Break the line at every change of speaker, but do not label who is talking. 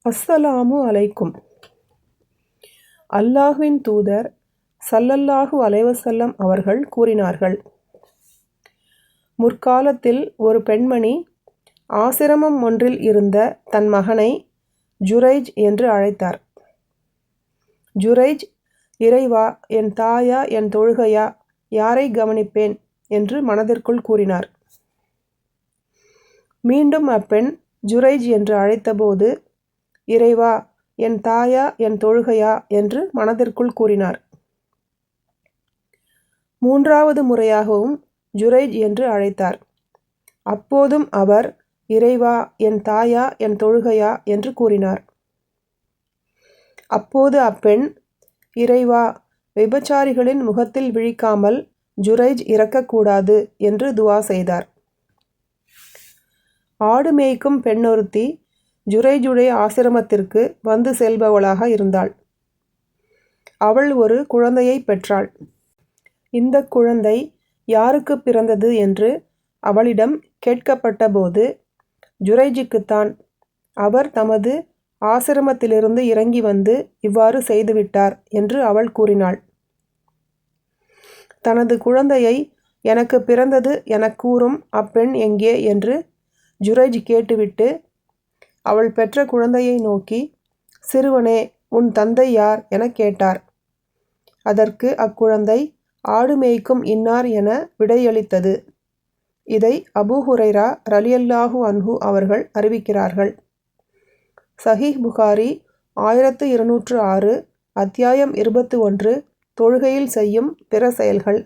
அஸ்ஸலாமு அலைக்கும். அல்லாஹ்வின் தூதர் ஸல்லல்லாஹு அலைஹி வஸல்லம் அவர்கள் கூறினார்கள், முற்காலத்தில் ஒரு பெண்மணி ஆசிரமம் ஒன்றில் இருந்த தன் மகனை ஜுரைஜ் என்று அழைத்தார். ஜுரைஜ், இறைவா, என் தாயா என் தொழுகையா, யாரை கவனிப்பேன் என்று மனதிற்குள் கூறினார். மீண்டும் அப்பெண் ஜுரைஜ் என்று அழைத்தபோது, இறைவா, என் தாயா என் தொழுகையா என்று மனதிற்குள் கூறினார். மூன்றாவது முறையாகவும் ஜுரைஜ் என்று அழைத்தார். அப்போதும் அவர், இறைவா, என் தாயா என் தொழுகையா என்று கூறினார். அப்போது அப்பெண், இறைவா, விபச்சாரிகளின் முகத்தில் விழிக்காமல் ஜுரைஜ் இறக்கக்கூடாது என்று துவா செய்தார். ஆடு மேய்க்கும் பெண்ணொருத்தி ஜுரைஜுடைய ஆசிரமத்திற்கு வந்து செல்பவளாக இருந்தாள். அவள் ஒரு குழந்தையை பெற்றாள். இந்த குழந்தை யாருக்கு பிறந்தது என்று அவளிடம் கேட்கப்பட்டபோது, ஜுரைஜுக்குத்தான், அவர் தமது ஆசிரமத்திலிருந்து இறங்கி வந்து இவ்வாறு செய்துவிட்டார் என்று அவள் கூறினாள். தனது குழந்தையை எனக்கு பிறந்தது எனக் கூறும் அப்பெண் எங்கே என்று ஜுரைஜ் கேட்டுவிட்டு, அவள் பெற்ற குழந்தையை நோக்கி, சிறுவனே, உன் தந்தை யார் எனக் கேட்டார். அதற்கு அக்குழந்தை ஆடு மேய்க்கும் இன்னார் என விடையளித்தது. இதை அபூ ஹுரைரா ரலியல்லாஹு அன்ஹு அவர்கள் அறிவிக்கிறார்கள். சஹீஹ் புகாரி 1206, அத்தியாயம் 21, தொழுகையில் செய்யும் பிற செயல்கள்.